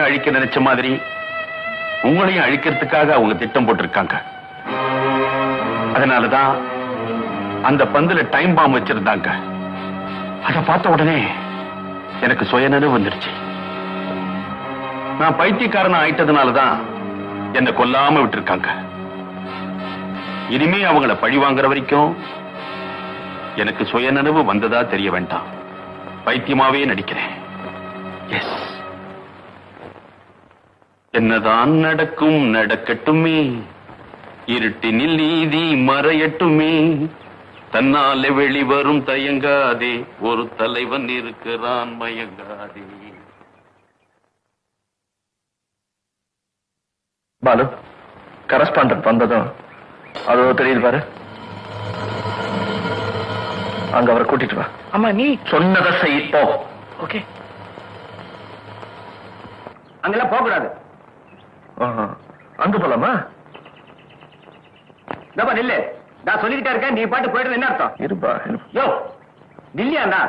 அழிக்க நினைச்ச மாதிரி உங்களையும் அழிக்கிறதுக்காக அவங்க திட்டம் போட்டிருக்காங்க. அதனாலதான் அந்த பந்துல டைம் பாம் வச்சிருந்தாங்க. அதை பார்த்த உடனே எனக்கு சுயநினைவு வந்துருச்சு. நான் பைத்தியக்காரன் ஆயிட்டதுனாலதான் என்னை கொல்லாம விட்டுருக்காங்க. இனிமே அவங்கள பழி வாங்குற வரைக்கும் எனக்கு சுயநினைவு வந்ததா தெரிய வேண்டாம். பைத்தியமாவே நடிக்கிறேன். எஸ். என்னதான் நடக்கும் நடக்கட்டுமே, இருட்டினில் நீதி மறையட்டுமே, தன்னாலே வெளிவரும் தயங்காதே, ஒரு தலைவன் இருக்கிறான் மயங்காதே. பாலு, கரஸ்பாண்டன்ட் வந்ததும் அதோ தெரியுது பாரு, அங்க அவரை கூட்டிட்டு வா. அம்மா நீ சொன்னதை செய். போ. ஓகே. அங்கெல்லாம் போக கூடாது. அங்க போலாமா? நில்லு, நான் சொல்லிக்கிட்டே இருக்கேன், நீ பாட்டு போயிட்டு என்ன அர்த்தம்? இருப்பா. யோ நில்லியாண்டா.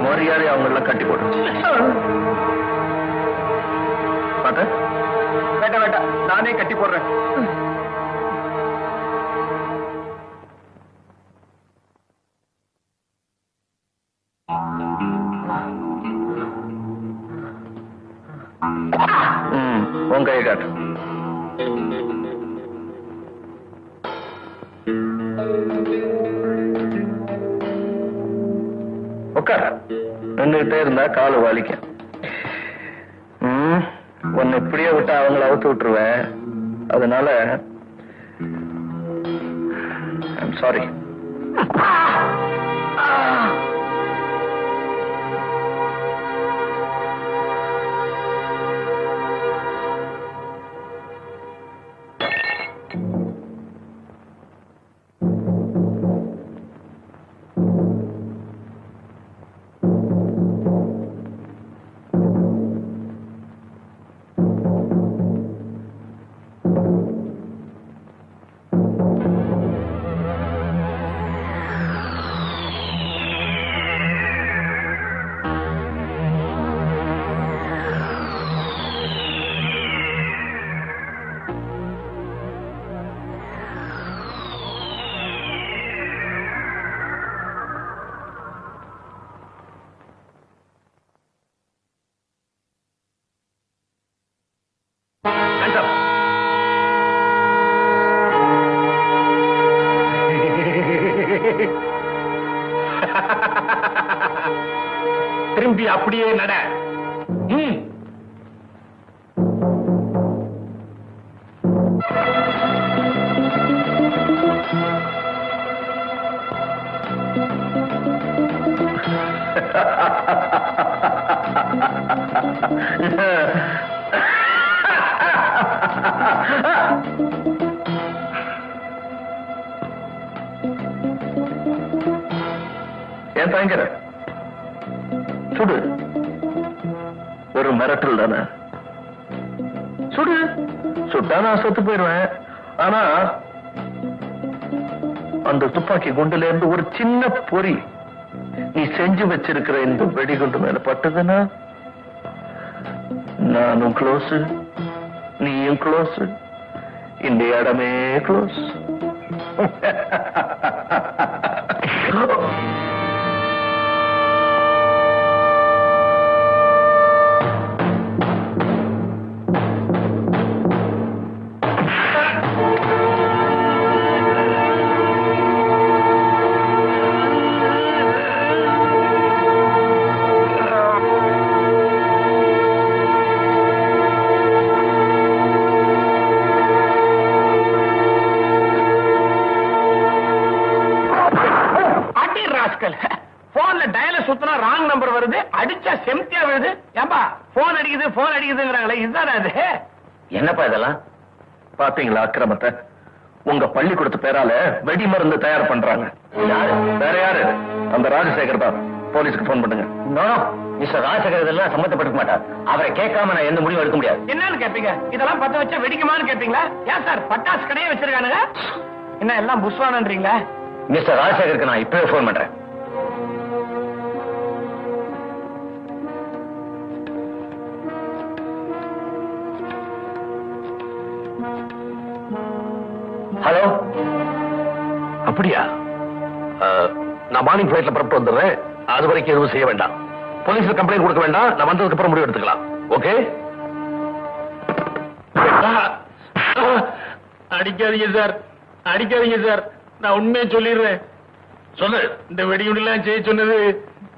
மரியாதை அவங்கள கட்டி போடு. வேண்டாம் வேண்டாம், நானே கட்டி போடுறேன். உங்க கையை காட்டு. உட்கார. நின்றுகிட்டே இருந்தா காலு வலிக்கும். உன்னை இப்படியே விட்டா அவங்கள அவுத்து விட்டுருவேன். அதனால ஐம் சாரி. திரும்பி அப்படியே நட. ஏன் தயங்குற? சுடு. ஒரு மிரட்டல் தானே. சுடு. சுட்டா நான் செத்து போயிடுவேன். ஆனா அந்த துப்பாக்கி குண்டுல இருந்து ஒரு சின்ன பொறி நீ செஞ்சு வச்சிருக்கிற இந்த வெடிகுண்டு மேல பட்டதுன்னா நானும் க்ளோஸ், நீயும் க்ளோஸ், இந்த இடமே க்ளோஸ். போன்ல டயல சுத்தினா ராங் நம்பர் வருது, அடிச்சா செம்தியா வருது. ஏம்பா போன் அடிக்குது போன் அடிக்குதுங்கறாங்களே, இதுதானே அது? என்னப்பா இதெல்லாம்? பாத்தீங்களா அக்கிரமத்தை? உங்க பள்ளிக்கூடத்து பேரால வெடி மருந்து தயார் பண்றாங்க. வேற யாரு? அந்த ராஜசேகர் தான். போலீஸ்க்கு போன் பண்ணுங்க. மிஸ்டர் ராஜசேகர் இதெல்லாம் சம்பந்தப்பட்டிருக்க மாட்டார். அவரை கேட்காம நான் எந்த முடிவும் எடுக்க முடியாது. என்னன்னு கேப்பீங்க? இதெல்லாம் பத்த வச்சா வெடிக்குமான்னு கேப்பீங்களா? ஏன் சார் பட்டாசு கடையே வச்சிருக்கானுங்க? என்ன எல்லாம் புஷ்வானன்றீங்களா? மிஸ்டர் ராஜசேகருக்கு நான் இப்பவே போன் பண்றேன். ஹலோ. அப்படியா? நான் மார்னிங் ஃபிளைட்ல புறப்பட்டு வந்துடுறேன். அது வரைக்கும் எதுவும் செய்ய வேண்டாம். போலீஸ்ல கம்ப்ளைண்ட் கொடுக்க வேண்டாம். நான் வந்ததுக்கு அப்புறம் முடிவு எடுத்துக்கலாம். ஓகே? அடிக்காதீங்க சார், அடிக்காதீங்க சார். நான் உண்மையை சொல்லிடுறேன். சொல்லு. இந்த வெடிகுண்டெல்லாம் செய்ய சொன்னது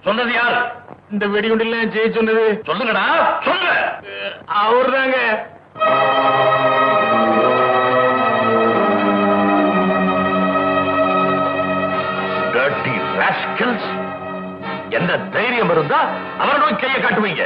சொன்னது யார்? இந்த வெடிகுண்டெல்லாம் செய்ய சொன்னது சொல்லுங்கடா, சொல்லு. அவர் தாங்க. Dirty rascals. என்ன தைரியம் இருந்தா அவரை நோக்கி கையை காட்டுவீங்க?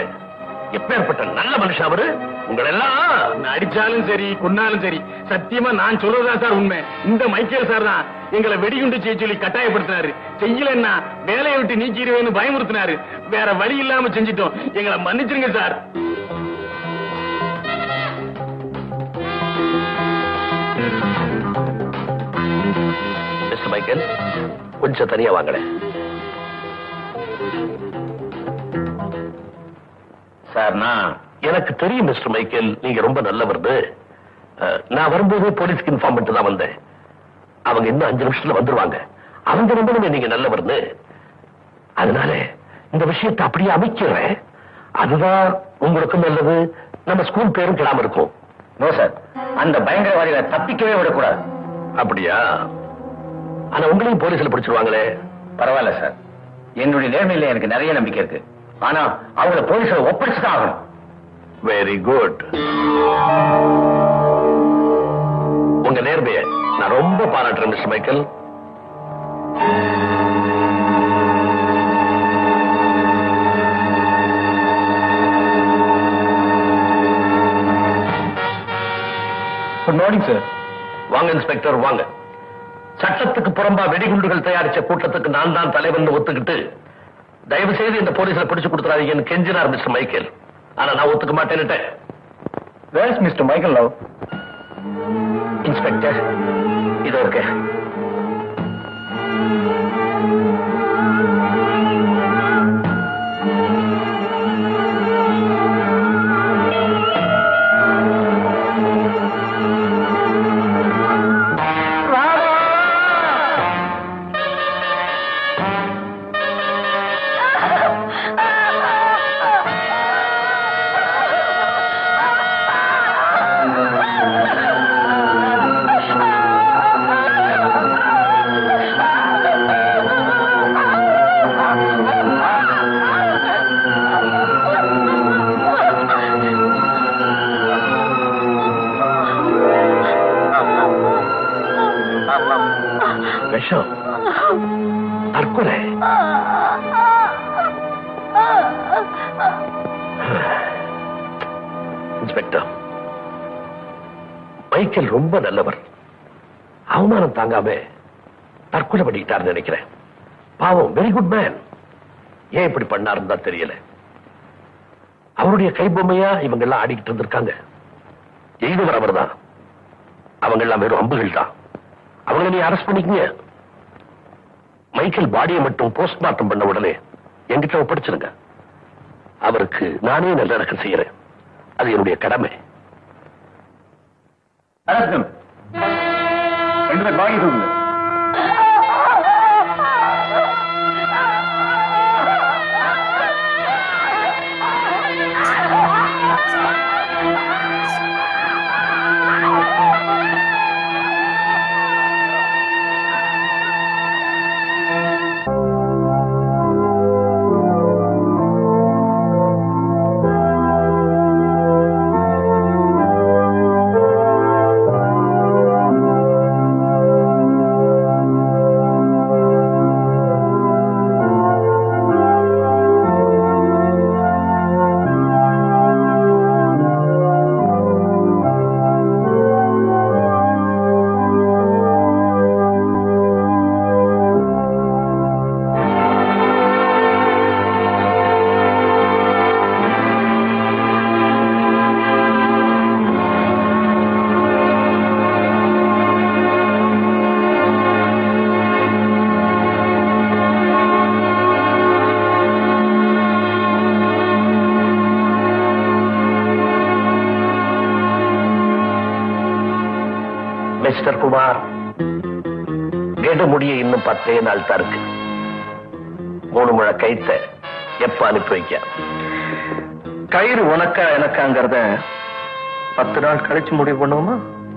எப்பேற்பட்ட நல்ல மனுஷன் அவரு. உங்களெல்லாம் அடிச்சாலும் சரி கொன்னாலும் சரி, சத்தியமா நான் சொல்றதா சார் உண்மை. இந்த மைக்கேல் சார் தான் எங்களை வெடிகுண்டு செய்ய சொல்லி கட்டாயப்படுத்தினாரு. செய்யலன்னா வேலையை விட்டு நீக்கிடுவேன்னு பயமுறுத்தினாரு. வேற வழி இல்லாம செஞ்சிட்டோம். எங்களை மன்னிச்சிருங்க சார். மிஸ்டர் மைக்கேல், கொஞ்சம் தனியா வாங்களேன். சார், நான் எனக்கு தெரியும் மிஸ்டர் மைக்கேல், நீங்க ரொம்ப நல்லவர்னு. நான் வரும்போது போலீஸ்க்கு இன்ஃபார்ம் பண்ணிட்டு தான் வந்தேன். அவங்க இன்னும் 5 நிமிஷத்துல வந்துருவாங்க. அவங்க நம்பணுமே நீங்க நல்லவர்னு. அதனால இந்த விஷயத்தை அப்படியே அமைக்கிறேன். அதுதான் உங்களுக்கும் நல்லது, நம்ம ஸ்கூல் பேரும் கிடாம இருக்கும். நோ சார், அந்த பயங்கரவாதிகளை தப்பிக்கவே விடக்கூடாது. அப்படியா? ஆனா உங்களையும் போலீஸ்ல பிடிச்சிருவாங்களே. பரவாயில்ல சார், என்னுடைய நேர்மையில எனக்கு நிறைய நம்பிக்கை இருக்கு. ஆனா அவங்கள போலீஸ்ல ஒப்படைச்சுதான் ஆகணும். Very good. உங்க நேர்மையை நான் ரொம்ப பாராட்டுறேன் mister Michael. Good morning sir. வாங்க இன்ஸ்பெக்டர் வாங்க. சட்டத்துக்கு புறம்பா வெடிகுண்டுகள் தயாரிச்ச கூட்டத்துக்கு நான் தான் தலைவன் ஒத்துக்கிட்டு தயவு செய்து இந்த போலீஸ்ல பிடிச்சு கொடுத்துறாதீங்கன்னு கெஞ்சினார் மிஸ்டர் மைக்கேல். ஆனா நான் ஒத்துக்க மாட்டேன்னுட்டேன். Where is Mr. Michael now? Inspector இது ஓகே. விஷம், தற்கொலை. இன்ஸ்பெக்டர், மைக்கேல் ரொம்ப நல்லவர். அவமானம் தாங்காம தற்கொலை பண்ணிக்கிட்டாருன்னு நினைக்கிறேன். பாவம், வெரி குட் மேன். ஏன் இப்படி பண்ணாருன்னு தான் தெரியல. அவருடைய கைபொம்மையா இவங்க எல்லாம் ஆடிக்கிட்டு இருந்திருக்காங்க. எய்தவர் அவர் தான். அவங்க எல்லாம் வெறும் அம்புகள் தான். அவங்களை நீ அரெஸ்ட் பண்ணிக்கங்க. மைக்கேல் பாடியை மட்டும் போஸ்ட்மார்ட்டம் பண்ண உடனே என்கிட்ட ஒப்படைச்சிருங்க. அவருக்கு நானே நல்லடக்கம் செய்யறேன். அது என்னுடைய கடமை. மிஸ்டர் குமார், கெடு முடிய இன்னும் 10 நாள் தான் இருக்கு. 3 முழ கைத்த எப்ப அனுப்பி வைக்க? கயிறு உனக்கா எனக்காங்கிறத 10 நாள் கழிச்சு முடிவு பண்ணுவோமா?